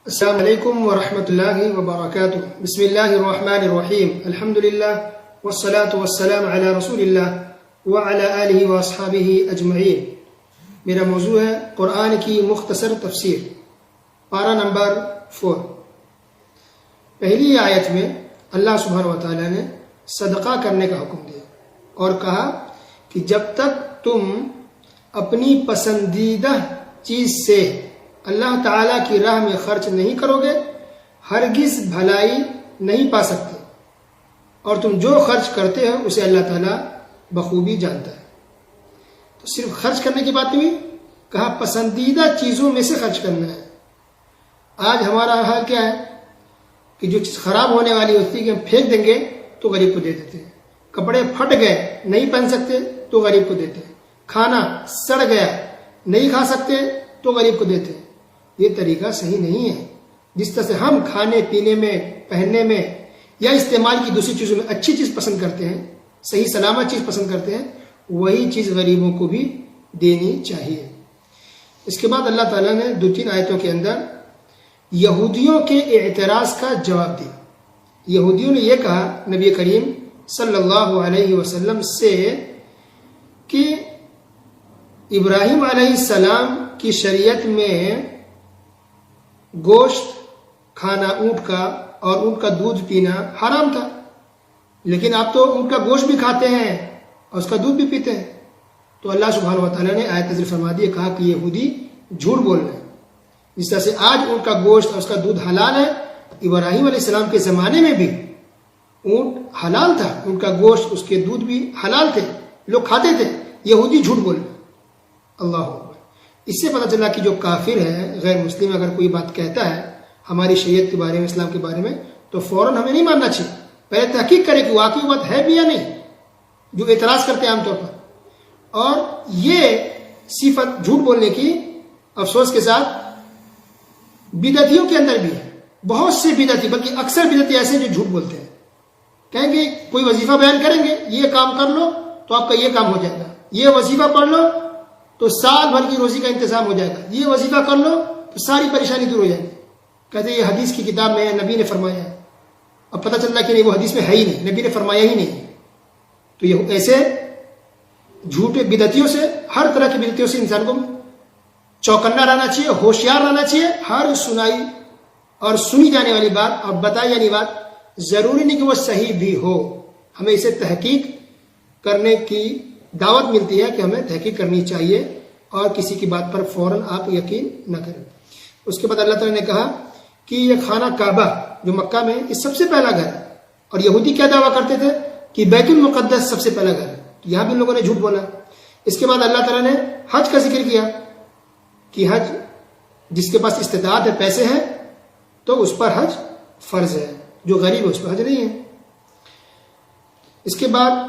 السلام علیکم ورحمۃ اللہ وبرکاتہ. بسم اللہ الرحمن الرحیم. الحمد للہ والصلاة والسلام علی رسول اللہ وعلی آلہ واصحابہ اجمعین. میرا موضوع ہے قرآن کی مختصر تفسیر. پارہ نمبر 4. پہلی آیت میں اللہ سبحانہ و تعالیٰ نے صدقہ کرنے کا حکم دیا اور کہا کہ جب تک تم اپنی پسندیدہ چیز سے اللہ تعالیٰ کی راہ میں خرچ نہیں کرو گے ہرگز بھلائی نہیں پا سکتے، اور تم جو خرچ کرتے ہو اسے اللہ تعالیٰ بخوبی جانتا ہے. تو صرف خرچ کرنے کی بات نہیں، کہا پسندیدہ چیزوں میں سے خرچ کرنا ہے. آج ہمارا حال کیا ہے کہ جو چیز خراب ہونے والی ہوتی ہے کہ ہم پھینک دیں گے تو غریب کو دے دیتے ہیں. کپڑے پھٹ گئے نہیں پہن سکتے تو غریب کو دیتے ہیں. کھانا سڑ گیا نہیں کھا سکتے تو غریب کو دیتے ہیں. یہ طریقہ صحیح نہیں ہے. جس طرح سے ہم کھانے پینے میں، پہننے میں یا استعمال کی دوسری چیزوں میں اچھی چیز پسند کرتے ہیں، صحیح سلامت چیز پسند کرتے ہیں، وہی چیز غریبوں کو بھی دینی چاہیے. اس کے بعد اللہ تعالیٰ نے 2-3 آیتوں کے اندر یہودیوں کے اعتراض کا جواب دیا. یہودیوں نے یہ کہا نبی کریم صلی اللہ علیہ وسلم سے کہ ابراہیم علیہ السلام کی شریعت میں گوشت کھانا اونٹ کا اور اونٹ کا دودھ پینا حرام تھا، لیکن آپ تو اونٹ کا گوشت بھی کھاتے ہیں اور اس کا دودھ بھی پیتے ہیں. تو اللہ سبحانہ و تعالیٰ نے آیت نازل فرما دی، کہا کہ یہودی جھوٹ بول رہے ہیں. جس طرح سے آج اونٹ کا گوشت اور اس کا دودھ حلال ہے، ابراہیم علیہ السلام کے زمانے میں بھی اونٹ حلال تھا، اونٹ کا گوشت اس کے دودھ بھی حلال تھے، لوگ کھاتے تھے. یہودی جھوٹ بول رہے ہیں. اللہ اکبر. اس سے پتہ چلا کہ جو کافر ہے، غیر مسلم، اگر کوئی بات کہتا ہے ہماری شریعت کے بارے میں، اسلام کے بارے میں، تو فوراً ہمیں نہیں ماننا چاہیے. پہلے تحقیق کرے کہ واقعی بات ہے بھی یا نہیں. جو اعتراض کرتے ہیں عام طور پر، اور یہ صفت جھوٹ بولنے کی افسوس کے ساتھ بدعتیوں کے اندر بھی ہے. بہت سے بدعتی، بلکہ اکثر بدعتی ایسے جو جھوٹ بولتے ہیں. کہیں گے کوئی وظیفہ بیان کریں گے، یہ کام کر لو تو آپ کا یہ کام ہو جائے گا، یہ وظیفہ پڑھ لو تو سال بھر کی روزی کا انتظام ہو جائے گا، یہ وظیفہ کر لو تو ساری پریشانی دور ہو جائے گی. کہتے ہیں یہ حدیث کی کتاب میں ہے، نبی نے فرمایا ہے. اب پتہ چلتا کہ نہیں، وہ حدیث میں ہے ہی نہیں، نبی نے فرمایا ہی نہیں. تو یہ ایسے جھوٹے بدعتیوں سے، ہر طرح کی بدعتیوں سے انسان کو چوکنا رہنا چاہیے، ہوشیار رہنا چاہیے. ہر سنائی اور سنی جانے والی بات اور بتائی جانے بات ضروری نہیں کہ وہ صحیح بھی ہو. ہمیں اسے تحقیق کرنے کی دعوت ملتی ہے کہ ہمیں تحقیق کرنی چاہیے اور کسی کی بات پر فوراً آپ یقین نہ کریں. اس کے بعد اللہ تعالیٰ نے کہا کہ یہ خانہ کعبہ جو مکہ میں یہ سب سے پہلا گھر ہے، اور یہودی کیا دعویٰ کرتے تھے کہ بیت المقدس سب سے پہلا گھر ہے. یہاں بھی لوگوں نے جھوٹ بولا. اس کے بعد اللہ تعالیٰ نے حج کا ذکر کیا کہ حج جس کے پاس استطاعت ہے، پیسے ہیں، تو اس پر حج فرض ہے، جو غریب ہے اس پر حج نہیں ہے. اس کے بعد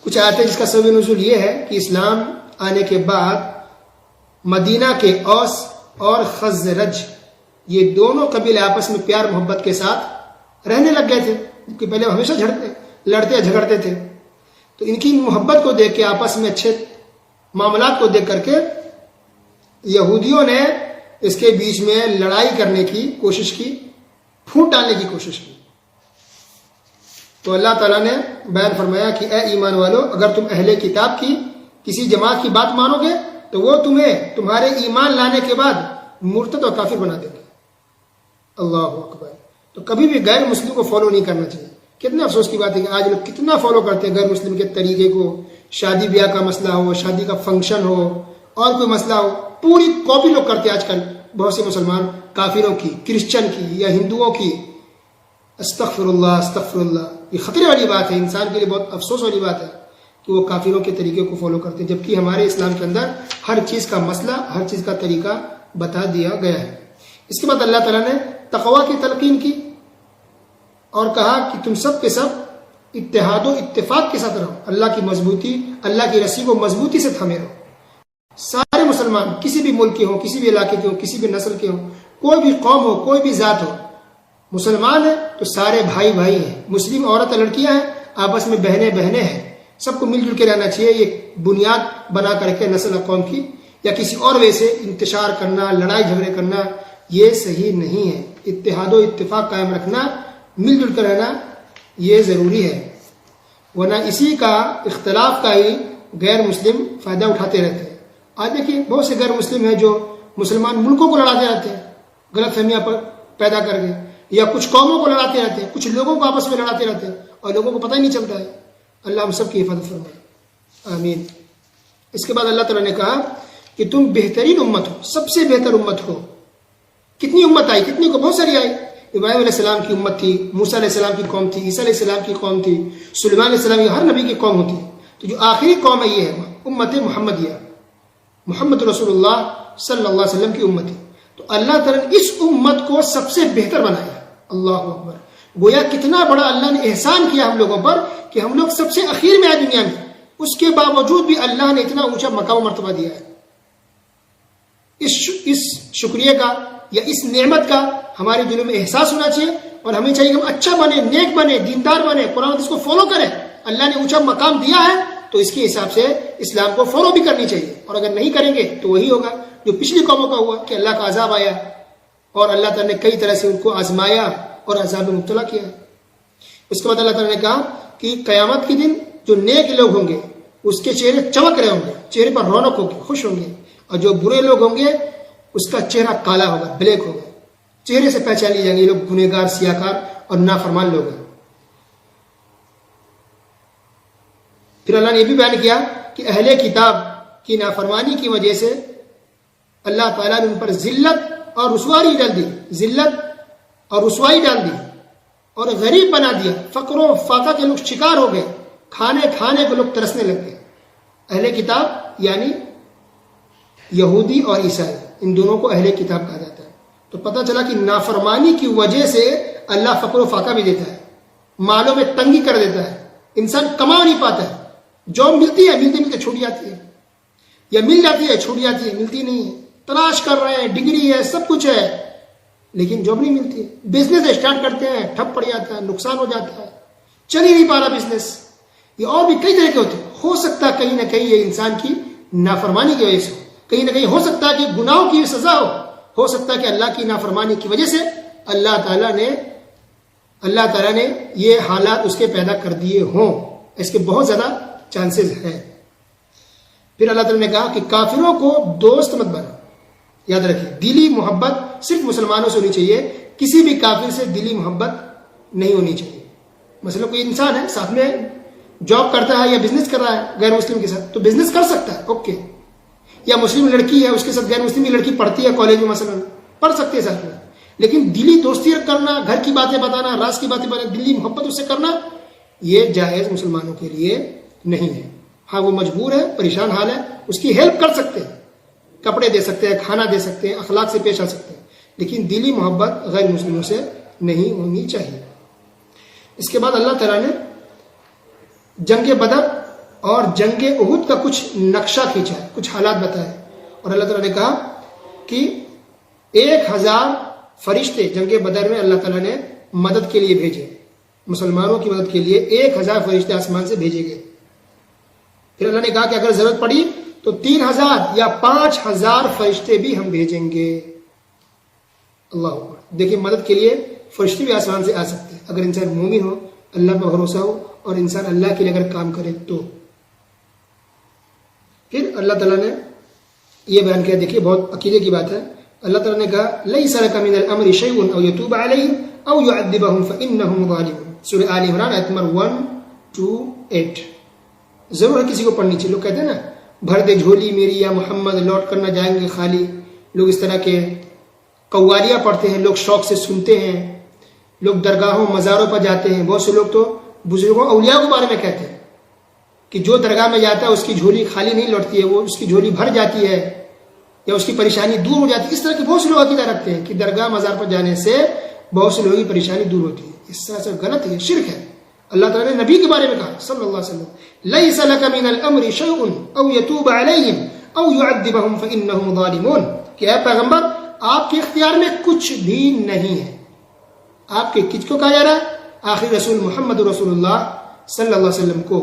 کچھ آیتیں جس کا سبب نزول یہ ہے کہ اسلام آنے کے بعد مدینہ کے اوس اور خزرج یہ دونوں قبیلے آپس میں پیار محبت کے ساتھ رہنے لگ گئے تھے، کہ پہلے ہمیشہ لڑتے جھگڑتے تھے. تو ان کی محبت کو دیکھ کے، آپس میں اچھے معاملات کو دیکھ کر کے یہودیوں نے اس کے بیچ میں لڑائی کرنے کی کوشش کی، پھوٹ ڈالنے کی کوشش کی. تو اللہ تعالیٰ نے بیان فرمایا کہ اے ایمان والو، اگر تم اہل کتاب کی کسی جماعت کی بات مانو گے تو وہ تمہیں تمہارے ایمان لانے کے بعد مرتد اور کافر بنا دیں گے. اللہ اکبر. تو کبھی بھی غیر مسلم کو فالو نہیں کرنا چاہیے. کتنے افسوس کی بات ہے کہ آج لوگ کتنا فالو کرتے ہیں غیر مسلم کے طریقے کو. شادی بیاہ کا مسئلہ ہو، شادی کا فنکشن ہو، اور کوئی مسئلہ ہو، پوری کاپی لوگ کرتے ہیں آج کل. بہت سے مسلمان کافروں کی، کرسچن کی یا ہندوؤں کی. استغفر اللہ استغفر اللہ. یہ خطرے والی بات ہے، انسان کے لیے بہت افسوس والی بات ہے کہ وہ کافروں کے طریقے کو فالو کرتے ہیں، جبکہ ہمارے اسلام کے اندر ہر چیز کا مسئلہ، ہر چیز کا طریقہ بتا دیا گیا ہے. اس کے بعد اللہ تعالیٰ نے تقویٰ کی تلقین کی اور کہا کہ تم سب کے سب اتحاد و اتفاق کے ساتھ رہو، اللہ کی مضبوطی، اللہ کی رسی کو مضبوطی سے تھامے رہو. سارے مسلمان کسی بھی ملک کے ہوں، کسی بھی علاقے کے ہوں، کسی بھی نسل کے ہوں، کوئی بھی قوم ہو، کوئی بھی ذات ہو، مسلمان ہیں تو سارے بھائی بھائی ہیں. مسلم عورتیں لڑکیاں ہیں، آپس میں بہنیں ہیں. سب کو مل جل کے رہنا چاہیے. یہ بنیاد بنا کر کے نسل اور قوم کی یا کسی اور وجہ سے انتشار کرنا، لڑائی جھگڑے کرنا، یہ صحیح نہیں ہے. اتحاد و اتفاق قائم رکھنا، مل جل کر رہنا، یہ ضروری ہے، ورنہ اسی کا اختلاف کا ہی غیر مسلم فائدہ اٹھاتے رہتے ہیں. آج دیکھیے بہت سے غیر مسلم ہیں جو مسلمان ملکوں کو لڑاتے رہتے ہیں غلط فہمیاں پیدا کر کے، یا کچھ قوموں کو لڑاتے رہتے ہیں، کچھ لوگوں کو آپس میں لڑاتے رہتے ہیں اور لوگوں کو پتہ ہی نہیں چلتا ہے. اللہ ہم سب کی حفاظت فرمائے، آمین. اس کے بعد اللہ تعالیٰ نے کہا کہ تم بہترین امت ہو، سب سے بہتر امت ہو. کتنی امت آئی، کتنی کو، بہت ساری آئی. ابراہیم علیہ السلام کی امت تھی، موسیٰ علیہ السلام کی قوم تھی، عیسیٰ علیہ السلام کی قوم تھی، سلیمان علیہ السلام کی، ہر نبی کی قوم ہوتی ہے. تو جو آخری قوم ہے یہ ہے امت محمدیہ، محمد رسول اللہ صلی اللہ علیہ وسلم کی امت ہے. تو اللہ تعالیٰ نے اس امت کو سب سے بہتر بنایا. اللہ اکبر. گویا کتنا بڑا اللہ نے احسان کیا ہم لوگوں پر کہ ہم لوگ سب سے اخیر میں آئے دنیا میں، اس کے باوجود بھی اللہ نے اتنا اونچا مقام و مرتبہ دیا ہے. اس شکریہ کا یا اس نعمت کا ہمارے دلوں میں احساس ہونا چاہیے، اور ہمیں چاہیے کہ ہم اچھا بنے، نیک بنے، دیندار بنے، قرآن اس کو فالو کریں. اللہ نے اونچا مقام دیا ہے تو اس کے حساب سے اسلام کو فالو بھی کرنی چاہیے. اور اگر نہیں کریں گے تو وہی ہوگا جو پچھلی قوموں کا ہوا کہ اللہ کا عذاب آیا اور اللہ تعالیٰ نے کئی طرح سے ان کو آزمایا اور عذاب میں مبتلا کیا. اس کے بعد اللہ تعالیٰ نے کہا کہ قیامت کے دن جو نیک لوگ ہوں گے اس کے چہرے چمک رہے ہوں گے، چہرے پر رونق ہوگی، خوش ہوں گے. اور جو برے لوگ ہوں گے اس کا چہرہ کالا ہوگا، بلیک ہوگا. چہرے سے پہچان لی جائیں گے یہ لوگ گنہگار، سیاکار اور نافرمان لوگ ہیں. پھر اللہ نے یہ بھی بیان کیا کہ اہل کتاب کی نافرمانی کی وجہ سے اللہ تعالیٰ نے ان پر ذلت اور رسوائی ڈال دی، ذلت اور رسوائی ڈال دی اور غریب بنا دیا. فقر و فاقہ کے لوگ شکار ہو گئے، کھانے کو لوگ ترسنے لگ گئے. اہل کتاب یعنی یہودی اور عیسائی، ان دونوں کو اہل کتاب کہا جاتا ہے. تو پتہ چلا کہ نافرمانی کی وجہ سے اللہ فقر و فاقہ بھی دیتا ہے، مالوں میں تنگی کر دیتا ہے، انسان کما نہیں پاتا ہے. جاب ملتی ہے، ملتے چھوٹ جاتی ہے، یا مل جاتی ہے چھوٹ جاتی ہے، ملتی نہیں ہے. تلاش کر رہے ہیں، ڈگری ہے، سب کچھ ہے، لیکن جاب نہیں ملتی ہے. بزنس اسٹارٹ کرتے ہیں، ٹھپ پڑ جاتا ہے، نقصان ہو جاتا ہے، چل ہی نہیں پا رہا بزنس. یہ اور بھی کئی طرح کے ہوتے ہیں. ہو سکتا ہے کہیں نہ کہیں یہ انسان کی نافرمانی کی وجہ سے، کہیں نہ کہیں ہو سکتا ہے کہ گناہوں کی سزا ہو سکتا ہے کہ اللہ کی نافرمانی کی وجہ سے اللہ تعالیٰ نے یہ حالات اس کے پیدا کر دیے ہوں. اس کے بہت زیادہ چانسز ہیں. پھر اللہ تعالیٰ نے کہا کہ کافروں کو دوست مت بنا. یاد رکھیں دلی محبت صرف مسلمانوں سے ہونی چاہیے، کسی بھی کافر سے دلی محبت نہیں ہونی چاہیے. مثلا کوئی انسان ہے ساتھ میں جاب کرتا ہے یا بزنس کر رہا ہے غیر مسلم کے ساتھ، تو بزنس کر سکتا ہے، اوکے. یا مسلم لڑکی ہے اس کے ساتھ غیر مسلم کی لڑکی پڑھتی ہے کالج میں، مثلا پڑھ سکتے ہیں ساتھ میں، لیکن دلی دوستی کرنا، گھر کی باتیں بتانا، راز کی باتیں بتانا، دلی محبت اس سے کرنا، یہ جائز مسلمانوں کے لیے نہیں ہے. ہاں وہ مجبور ہے، پریشان حال ہے، اس کی ہیلپ کر سکتے ہیں، کپڑے دے سکتے ہیں، کھانا دے سکتے ہیں، اخلاق سے پیش آ سکتے ہیں، لیکن دلی محبت غیر مسلموں سے نہیں ہونی چاہیے. اس کے بعد اللہ تعالیٰ نے جنگ بدر اور جنگ احد کا کچھ نقشہ کھینچا ہے، کچھ حالات بتائے، اور اللہ تعالیٰ نے کہا کہ 1000 فرشتے جنگ بدر میں اللہ تعالیٰ نے مدد کے لیے بھیجے، مسلمانوں کی مدد کے لیے 1000 فرشتے آسمان سے بھیجے گئے. پھر اللہ نے کہا کہ اگر ضرورت پڑی تو 3000 یا 5000 فرشتے بھی ہم بھیجیں گے. اللہ اکبر. دیکھیں مدد کے لیے فرشتے بھی آسمان سے آ سکتے ہیں اگر انسان مومن ہو، اللہ پر بھروسہ ہو اور انسان اللہ کے لیے اگر کام کرے تو. پھر اللہ تعالیٰ نے یہ بیان کیا، دیکھیے بہت عقیدے کی بات ہے. اللہ تعالیٰ نے کہا لَيْسَ لَكَ مِنَ الْأَمْرِ شَيْءٌ أَوْ يَتُوبَ عَلَيْهِمْ أَوْ يُعَذِّبَهُمْ فَإِنَّهُمْ ظَالِمُونَ. سورہ آل عمران آیت نمبر 128. ضرور ہے کسی کو پڑھنی چاہیے. لوگ کہتے ہیں نا بھر دے جھولی میری یا محمد، لوٹ کر نہ جائیں گے خالی. لوگ اس طرح کے قوالیاں پڑھتے ہیں، لوگ شوق سے سنتے ہیں، لوگ درگاہوں مزاروں پر جاتے ہیں. بہت سے لوگ تو بزرگوں اولیاء کے بارے میں کہتے ہیں کہ جو درگاہ میں جاتا ہے اس کی جھولی خالی نہیں لوٹتی ہے، وہ اس کی جھولی بھر جاتی ہے یا اس کی پریشانی دور ہو جاتی ہے. اس طرح کے بہت سے لوگ عقیدہ رکھتے ہیں کہ درگاہ مزار پر جانے سے بہت سے لوگوں کی پریشانی دور ہوتی ہے. اس طرح سے غلط ہے، شرک ہے. اللہ تعالیٰ نے نبی کے بارے میں کہا صلی اللہ علیہ وسلم لَيْسَ لَكَ مِنَ الْأَمْرِ شَيْءٌ أَوْ يَتُوبَ عَلَيْهِمْ أَوْ يُعَذِّبَهُمْ فَإِنَّهُمْ ظَالِمُونَ. کہ اے پیغمبر آپ کے اختیار میں کچھ بھی نہیں ہے. آپ کے کس کو کہا جا رہا ہے؟ آخری رسول محمد رسول اللہ صلی اللہ علیہ وسلم کو،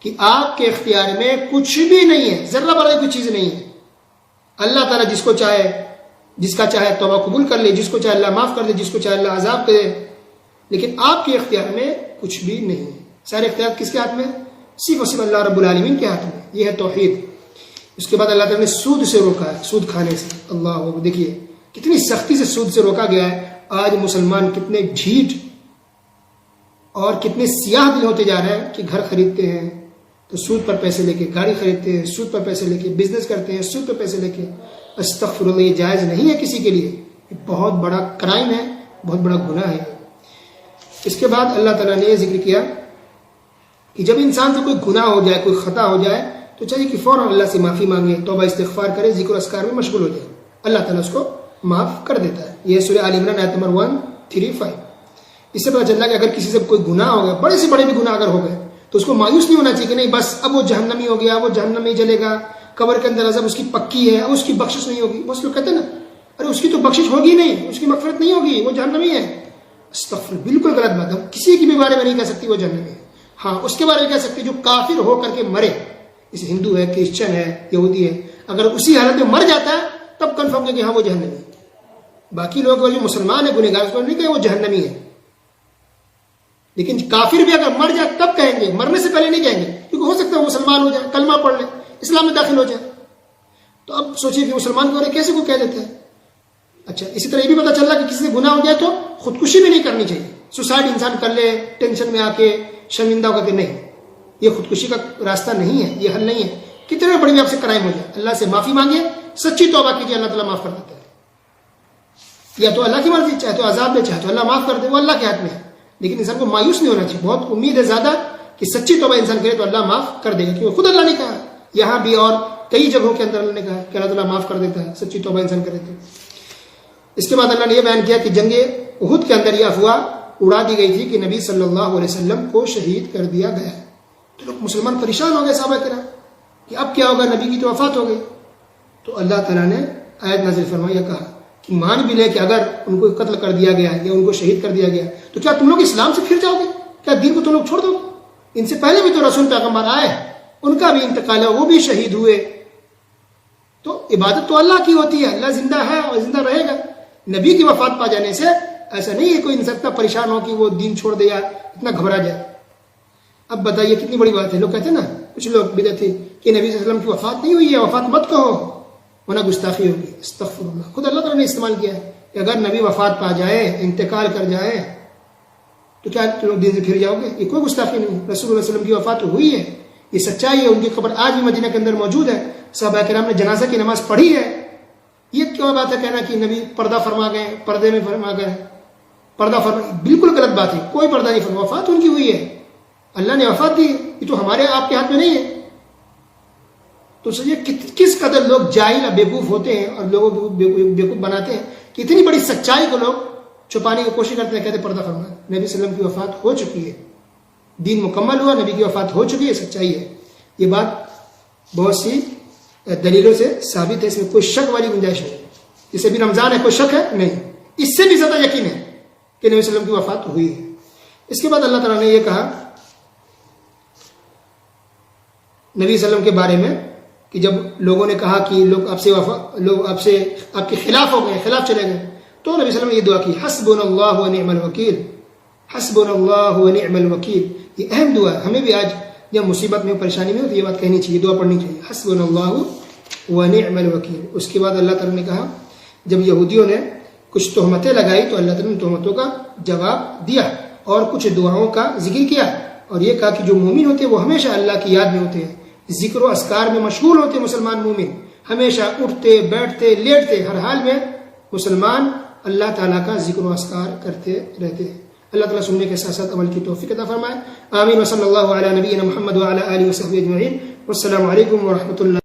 کہ آپ کے اختیار میں کچھ بھی نہیں ہے، ذرہ برابر کوئی چیز نہیں ہے. اللہ تعالیٰ جس کو چاہے جس کا چاہے توبہ قبول کر لے، جس کو چاہے اللہ معاف کر دے، جس کو چاہے اللہ عذاب کرے، لیکن آپ کے اختیار میں کچھ بھی نہیں ہے۔ سارے اختیار کس کے ہاتھ میں؟ صرف اور صرف اللہ رب العالمین کے ہاتھ میں۔ یہ ہے توحید۔ اس کے بعد اللہ تعالیٰ نے سود سے روکا ہے، سود کھانے سے۔ اللہ دیکھیے کتنی سختی سے سود سے روکا گیا ہے۔ آج مسلمان کتنے ڈھیٹ اور کتنے سیاہ دل ہوتے جا رہے ہیں کہ گھر خریدتے ہیں تو سود پر پیسے لے کے، گاڑی خریدتے ہیں سود پر پیسے لے کے، بزنس کرتے ہیں سود پر پیسے لے کے۔ استغفر اللہ، یہ جائز نہیں ہے کسی کے لیے، یہ بہت بڑا کرائم ہے، بہت بڑا گناہ ہے۔ اس کے بعد اللہ تعالیٰ نے یہ ذکر کیا کہ جب انسان سے کوئی گناہ ہو جائے، کوئی خطا ہو جائے تو چاہیے کہ فوراً اللہ سے معافی مانگے، توبہ استغفار کرے، ذکر و اذکار میں مشغول ہو جائے، اللہ تعالیٰ اس کو معاف کر دیتا ہے۔ یہ سورہ آل عمران آیت نمبر 135۔ اس سے پتہ چلتا ہے کہ اگر کسی سے کوئی گناہ ہو گیا، بڑے سے بڑے بھی گناہ اگر ہو گئے تو اس کو مایوس نہیں ہونا چاہیے کہ نہیں بس اب وہ جہنمی ہو گیا، وہ جہنم میں ہی جلے گا، قبر کے اندر عذاب اس کی پکی ہے، اب اس کی بخشش نہیں ہوگی۔ وہ لوگ کہتے ہیں نا ارے اس کی تو بخشش ہوگی نہیں، اس کی مغفرت نہیں ہوگی، وہ جہنمی ہے۔ استغفر، بالکل غلط بات ہے۔ کسی کے بھی بارے میں نہیں کہہ سکتی وہ جہنمی ہے۔ ہاں اس کے بارے میں کہہ سکتی جو کافر ہو کر کے مرے، جیسے ہندو ہے، کرسچن ہے، یہودی ہے، اگر اسی حالت میں مر جاتا ہے تب کنفرم ہے کہ ہاں وہ جہنمی ہے۔ باقی لوگ جو مسلمان ہے گنہگار، اس کو نہیں کہ وہ جہنمی ہے، لیکن کافر بھی اگر مر جائے تب کہیں گے، مرنے سے پہلے نہیں کہیں گے، کیونکہ ہو سکتا ہے وہ مسلمان ہو جائے، کلمہ پڑھ لے، اسلام میں داخل ہو جائے۔ تو اب سوچیے کہ مسلمان کے بارے کیسے کو کہہ دیتے ہیں۔ اچھا، اسی طرح یہ بھی پتہ چل رہا کہ کسی سے گناہ ہو جائے تو خودکشی بھی نہیں کرنی چاہیے، سوسائڈ انسان کر لے ٹینشن میں آ کے، شرمندہ ہو کر کے، نہیں، یہ خودکشی کا راستہ نہیں ہے، یہ حل نہیں ہے۔ کتنے بڑی بھی آپ سے کرائم ہو جائے، اللہ سے معافی مانگیے، سچی توبہ کیجیے، اللہ تعالیٰ معاف کر دیتا ہے۔ یا تو اللہ کی مرضی، چاہے تو عذاب دے، چاہے تو اللہ معاف کر دے، وہ اللہ کے ہاتھ میں ہے، لیکن انسان کو مایوس نہیں ہونا چاہیے۔ بہت امید ہے زیادہ کہ سچی توبہ انسان کرے تو اللہ معاف کر دے گا، کیونکہ خود اللہ نے کہا، یہاں بھی اور کئی جگہوں کے اندر اللہ نے کہا کہ اللہ تعالیٰ معاف کر دیتا ہے سچی توبہ انسان کرے تو۔ اس کے بعد اللہ نے یہ بیان کیا کہ جنگ احد کے اندر یہ افواہ اڑا دی گئی تھی کہ نبی صلی اللہ علیہ وسلم کو شہید کر دیا گیا ہے، تو لوگ مسلمان پریشان ہو گئے، صحابہ کرام، کہ اب کیا ہوگا، نبی کی تو وفات ہو گئی۔ تو اللہ تعالیٰ نے آیت نازل فرمایا، کہا کہ مان بھی لے کہ اگر ان کو قتل کر دیا گیا یا ان کو شہید کر دیا گیا تو کیا تم لوگ اسلام سے پھر جاؤ گے؟ کیا دین کو تم لوگ چھوڑ دو گے؟ ان سے پہلے بھی تو رسول پیغمبر آئے، ان کا بھی انتقال ہے، وہ بھی شہید ہوئے۔ تو عبادت تو اللہ کی ہوتی ہے، اللہ زندہ ہے اور زندہ رہے گا۔ نبی کی وفات پا جانے سے ایسا نہیں ہے کوئی انسان اتنا پریشان ہو کہ وہ دین چھوڑ دے یا اتنا گھبرا جائے۔ اب بتائیے کتنی بڑی بات ہے۔ لوگ کہتے ہیں نا، کچھ لوگ بدعتی کہ نبی صلی اللہ علیہ وسلم کی وفات نہیں ہوئی ہے، وفات مت کہو ورنہ گستاخی ہوگی۔ استغفر اللہ، خود اللہ تعالیٰ نے استعمال کیا ہے کہ اگر نبی وفات پا جائے، انتقال کر جائے تو کیا تم لوگ دین سے پھر جاؤ گے؟ یہ کوئی گستاخی نہیں، رسول اللہ علیہ وسلم کی وفات ہوئی ہے، یہ سچائی ہے۔ ان کی قبر آج بھی مدینہ کے اندر موجود ہے، صحابہ کرام نے جنازہ کی نماز پڑھی ہے۔ یہ کیا بات ہے کہنا کہ نبی پردہ فرما گئے، پردے میں فرما گئے، پردہ فرما، بالکل غلط بات ہے، کوئی پردہ نہیں فرما، وفات ان کی ہوئی ہے، اللہ نے وفات دی، یہ تو ہمارے آپ کے ہاتھ میں نہیں ہے۔ تو سوچیے کس قدر لوگ جاہل اور بیوقوف ہوتے ہیں اور لوگوں کو بیوقوف بناتے ہیں کہ اتنی بڑی سچائی کو لوگ چھپانے کی کوشش کرتے ہیں، کہتے پردہ فرما۔ نبی صلی اللہ علیہ وسلم کی وفات ہو چکی ہے، دین مکمل ہوا، نبی کی وفات ہو چکی ہے، سچائی ہے۔ یہ بات بہت سی دلیلوں سے ثابت ہے، اس میں کوئی شک والی گنجائش نہیں۔ جسے بھی رمضان ہے کوئی شک ہے نہیں، اس سے بھی زیادہ یقین ہے کہ نبی صلی اللہ علیہ وسلم کی وفات ہوئی ہے۔ اس کے بعد اللہ تعالیٰ نے یہ کہا نبی صلی اللہ علیہ وسلم کے بارے میں کہ جب لوگوں نے کہا کہ لوگ آپ سے آپ کے خلاف ہو گئے، خلاف چلے گئے، تو نبی صلی اللہ علیہ وسلم نے یہ دعا کی، حسبنا اللہ ونعم الوکیل، حسبنا اللہ ونعم الوکیل۔ یہ اہم دعا ہے، ہمیں بھی آج جب مصیبت میں پریشانی میں ہو تو یہ بات کہنی چاہیے، دعا پڑھنی چاہیے، حسبنا اللہ ونعم الوکیل۔ اس کے بعد اللہ تعالیٰ نے کہا جب یہودیوں نے کچھ تہمتیں لگائی تو اللہ تعالیٰ نے تہمتوں کا جواب دیا اور کچھ دعاؤں کا ذکر کیا، اور یہ کہا کہ جو مومن ہوتے ہیں وہ ہمیشہ اللہ کی یاد میں ہوتے ہیں، ذکر و اذکار میں مشغول ہوتے ہیں۔ مسلمان مومن ہمیشہ اٹھتے بیٹھتے لیٹتے ہر حال میں مسلمان اللہ تعالیٰ کا ذکر و اذکار کرتے رہتے ہیں۔ اللہ تعالیٰ سننے کے ساتھ ساتھ عمل کی توفیق عطا فرمائے، آمین۔ وصلی اللہ علی نبینا محمد وعلی آلہ وصحبہ اجمعین، والسلام علیکم ورحمۃ اللہ۔